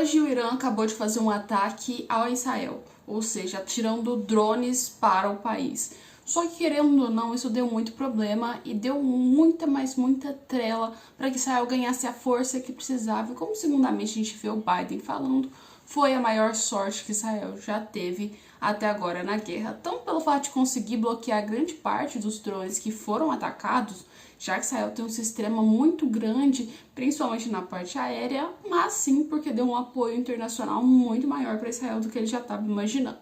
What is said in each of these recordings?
Hoje o Irã acabou de fazer um ataque ao Israel, ou seja, atirando drones para o país. Só que, querendo ou não, isso deu muito problema e deu muita, mas muita trela para que Israel ganhasse a força que precisava. E como segundamente a gente vê o Biden falando, foi a maior sorte que Israel já teve até agora na guerra. Tanto pelo fato de conseguir bloquear grande parte dos drones que foram atacados, já que Israel tem um sistema muito grande, principalmente na parte aérea, mas sim porque deu um apoio internacional muito maior para Israel do que ele já estava imaginando.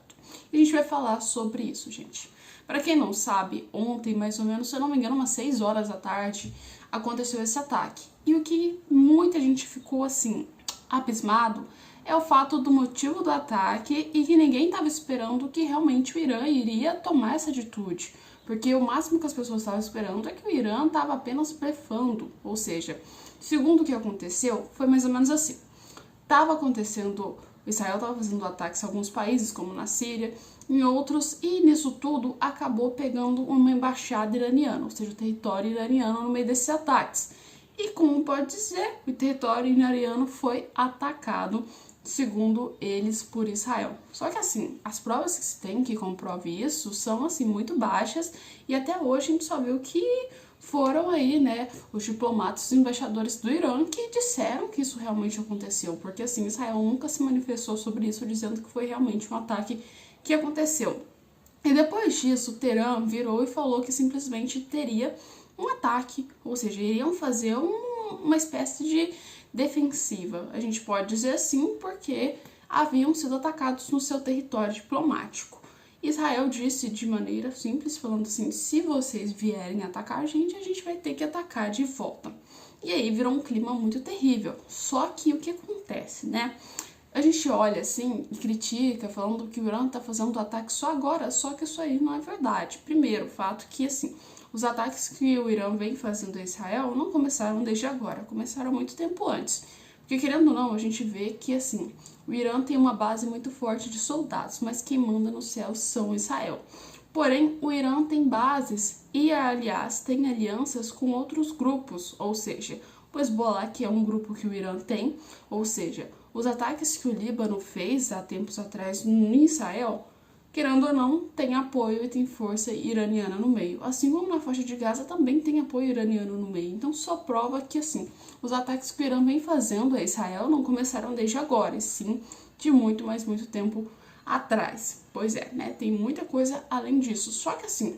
E a gente vai falar sobre isso, gente. Para quem não sabe, ontem, mais ou menos, se eu não me engano, umas 6 horas da tarde, aconteceu esse ataque. E o que muita gente ficou assim, abismado, é o fato do motivo do ataque e que ninguém estava esperando que realmente o Irã iria tomar essa atitude. Porque o máximo que as pessoas estavam esperando é que o Irã estava apenas blefando. Ou seja, segundo o que aconteceu, foi mais ou menos assim. Estava acontecendo, Israel estava fazendo ataques em alguns países, como na Síria, em outros, e nisso tudo acabou pegando uma embaixada iraniana, ou seja, o território iraniano no meio desses ataques. E como pode dizer, o território iraniano foi atacado, segundo eles, por Israel. Só que assim, as provas que se tem que comprove isso são assim muito baixas e até hoje a gente só viu que foram aí, né, os diplomatas, os embaixadores do Irã que disseram que isso realmente aconteceu, porque assim, Israel nunca se manifestou sobre isso, dizendo que foi realmente um ataque que aconteceu. E depois disso, Teherã virou e falou que simplesmente teria um ataque, ou seja, iriam fazer uma espécie de defensiva. A gente pode dizer assim porque haviam sido atacados no seu território diplomático. Israel disse de maneira simples, falando assim, se vocês vierem atacar a gente vai ter que atacar de volta. E aí virou um clima muito terrível. Só que o que acontece, né? A gente olha assim e critica, falando que o Irã está fazendo o ataque só agora, só que isso aí não é verdade. Primeiro, o fato que, assim, os ataques que o Irã vem fazendo a Israel não começaram desde agora, começaram muito tempo antes. Porque, querendo ou não, a gente vê que, assim, o Irã tem uma base muito forte de soldados, mas quem manda no céu são Israel. Porém, o Irã tem bases e, aliás, tem alianças com outros grupos, ou seja, o Hezbollah, que é um grupo que o Irã tem, ou seja, os ataques que o Líbano fez há tempos atrás em Israel, querendo ou não, tem apoio e tem força iraniana no meio. Assim como na faixa de Gaza também tem apoio iraniano no meio. Então só prova que, assim, os ataques que o Irã vem fazendo a Israel não começaram desde agora, e sim de muito, mas muito tempo atrás. Pois é, né? Tem muita coisa além disso. Só que, assim,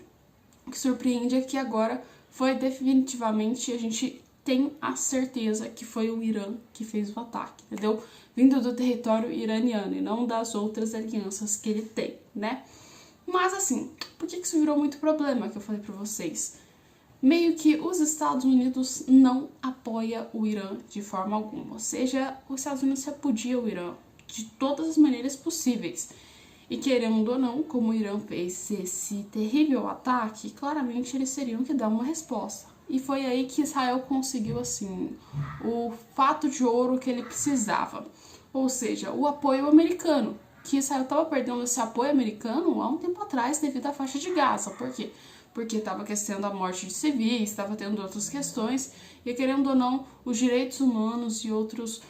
o que surpreende é que agora foi definitivamente, a gente tem a certeza que foi o Irã que fez o ataque, entendeu? Vindo do território iraniano e não das outras alianças que ele tem, né? Mas assim, por que isso virou muito problema que eu falei pra vocês? Meio que os Estados Unidos não apoia o Irã de forma alguma, ou seja, os Estados Unidos repudia o Irã de todas as maneiras possíveis. E querendo ou não, como o Irã fez esse terrível ataque, claramente eles teriam que dar uma resposta. E foi aí que Israel conseguiu, assim, o fato de ouro que ele precisava. Ou seja, o apoio americano. Que Israel estava perdendo esse apoio americano há um tempo atrás devido à faixa de Gaza. Por quê? Porque estava aquecendo a morte de civis, estava tendo outras questões. E querendo ou não, os direitos humanos e outros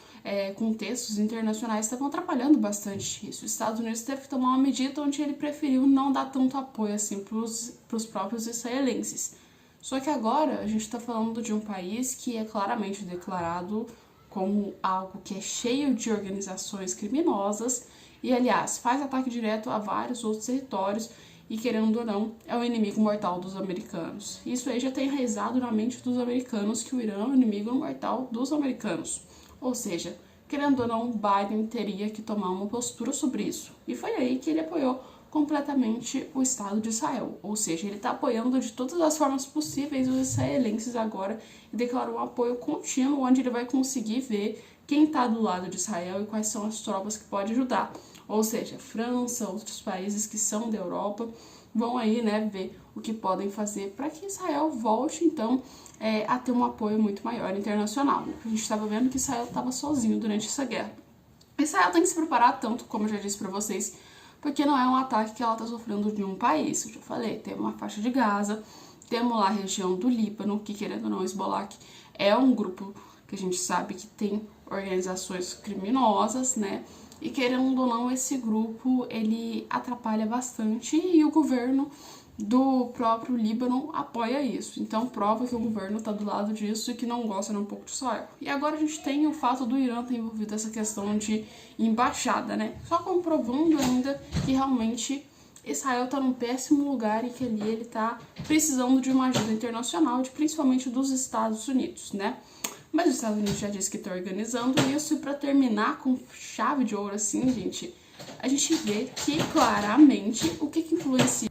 contextos internacionais estavam atrapalhando bastante isso. Os Estados Unidos teve que tomar uma medida onde ele preferiu não dar tanto apoio assim para os próprios israelenses. Só que agora a gente está falando de um país que é claramente declarado como algo que é cheio de organizações criminosas e, aliás, faz ataque direto a vários outros territórios e, querendo ou não, é o inimigo mortal dos americanos. Isso aí já tem enraizado na mente dos americanos que o Irã é o inimigo mortal dos americanos. Ou seja, querendo ou não, Biden teria que tomar uma postura sobre isso. E foi aí que ele apoiou completamente o Estado de Israel, ou seja, ele está apoiando de todas as formas possíveis os israelenses agora e declarou um apoio contínuo onde ele vai conseguir ver quem está do lado de Israel e quais são as tropas que pode ajudar, ou seja, França, outros países que são da Europa vão aí, né, ver o que podem fazer para que Israel volte então a ter um apoio muito maior internacional. A gente estava vendo que Israel estava sozinho durante essa guerra. Israel tem que se preparar tanto, como eu já disse para vocês, porque não é um ataque que ela está sofrendo de um país. Eu já falei, tem uma faixa de Gaza, temos lá a região do Líbano, que querendo ou não, Hezbollah é um grupo que a gente sabe que tem organizações criminosas, né? E querendo ou não, esse grupo, ele atrapalha bastante e o governo do próprio Líbano apoia isso. Então prova que o governo está do lado disso e que não gosta nem um pouco de Israel. E agora a gente tem o fato do Irã ter envolvido nessa questão de embaixada, né? Só comprovando ainda que realmente Israel está num péssimo lugar e que ali ele está precisando de uma ajuda internacional, principalmente dos Estados Unidos, né? Mas os Estados Unidos já disse que está organizando isso, e para terminar com chave de ouro assim, gente, a gente vê que claramente o que influencia.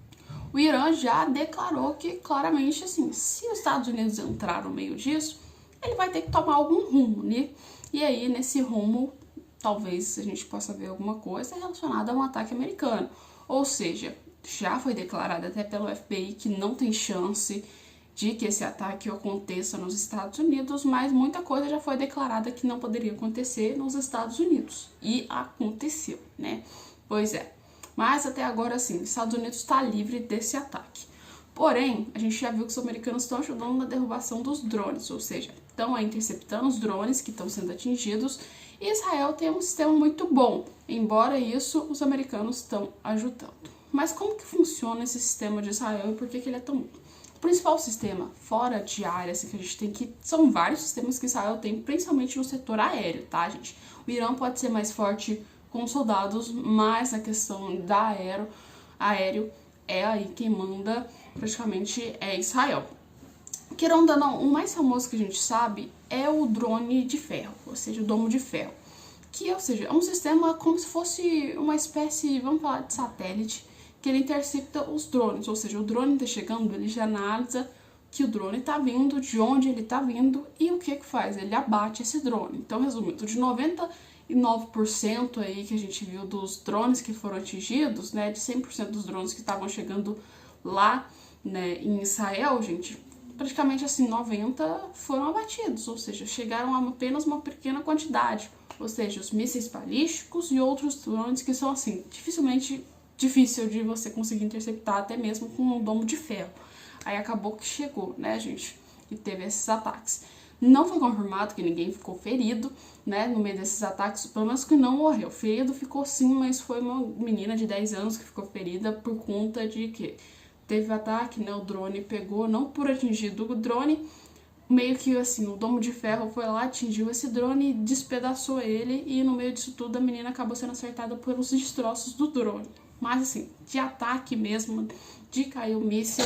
O Irã já declarou que claramente assim, se os Estados Unidos entrar no meio disso, ele vai ter que tomar algum rumo, né? E aí nesse rumo, talvez a gente possa ver alguma coisa relacionada a um ataque americano. Ou seja, já foi declarado até pelo FBI que não tem chance de que esse ataque aconteça nos Estados Unidos, mas muita coisa já foi declarada que não poderia acontecer nos Estados Unidos. E aconteceu, né? Pois é. Mas até agora, sim, os Estados Unidos está livre desse ataque. Porém, a gente já viu que os americanos estão ajudando na derrubação dos drones, ou seja, estão interceptando os drones que estão sendo atingidos, e Israel tem um sistema muito bom. Embora isso, os americanos estão ajudando. Mas como que funciona esse sistema de Israel e por que ele é tão bom? O principal sistema, fora de área, assim, que a gente tem que... São vários sistemas que Israel tem, principalmente no setor aéreo, tá, gente? O Irã pode ser mais forte com soldados, mas a questão da aéreo é aí quem manda praticamente é Israel. Querendo ou não, o mais famoso que a gente sabe é o drone de ferro, ou seja, o domo de ferro. Que, ou seja, é um sistema como se fosse uma espécie, vamos falar de satélite, que ele intercepta os drones, ou seja, o drone está chegando, ele já analisa que o drone está vindo, de onde ele está vindo e o que faz? Ele abate esse drone. Então, resumindo, de 99% aí que a gente viu dos drones que foram atingidos, né, de 100% dos drones que estavam chegando lá, né, em Israel, gente, praticamente assim, 90 foram abatidos, ou seja, chegaram a apenas uma pequena quantidade, ou seja, os mísseis balísticos e outros drones que são assim, difícil de você conseguir interceptar, até mesmo com um domo de ferro. Aí acabou que chegou, né, gente, e teve esses ataques. Não foi confirmado que ninguém ficou ferido, né, no meio desses ataques, pelo menos que não morreu. Ferido ficou sim, mas foi uma menina de 10 anos que ficou ferida por conta de que teve ataque, né, o drone pegou, não por atingir o drone, meio que assim, o domo de ferro foi lá, atingiu esse drone, despedaçou ele, e no meio disso tudo a menina acabou sendo acertada pelos destroços do drone. Mas assim, de ataque mesmo, de cair o míssil,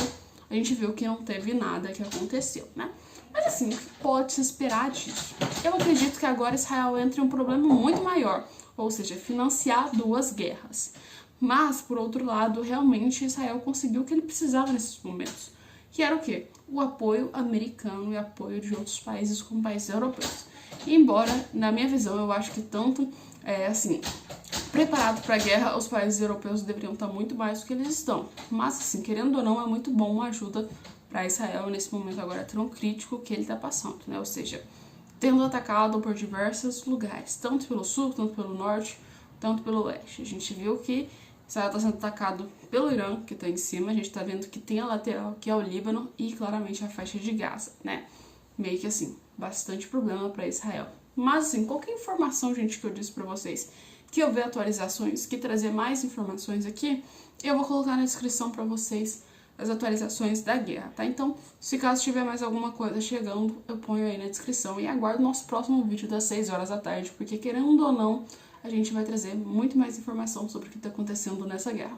a gente viu que não teve nada que aconteceu, né? Mas assim, o que pode se esperar disso? Eu acredito que agora Israel entra em um problema muito maior, ou seja, financiar duas guerras. Mas, por outro lado, realmente Israel conseguiu o que ele precisava nesses momentos, que era o quê? O apoio americano e apoio de outros países como países europeus. E embora, na minha visão, eu acho que tanto, preparado para a guerra, os países europeus deveriam estar muito mais do que eles estão. Mas, assim, querendo ou não, é muito bom uma ajuda para Israel nesse momento agora tão crítico que ele está passando, né? Ou seja, tendo atacado por diversos lugares, tanto pelo sul, tanto pelo norte, tanto pelo leste. A gente viu que Israel está sendo atacado pelo Irã, que está em cima, a gente está vendo que tem a lateral, que é o Líbano, e claramente a faixa de Gaza, né? Meio que assim, bastante problema para Israel. Mas assim, qualquer informação, gente, que eu disse para vocês, que eu ver atualizações, que trazer mais informações aqui, eu vou colocar na descrição para vocês as atualizações da guerra, tá? Então, se caso tiver mais alguma coisa chegando, eu ponho aí na descrição e aguardo o nosso próximo vídeo das 6 horas da tarde, porque querendo ou não, a gente vai trazer muito mais informação sobre o que está acontecendo nessa guerra.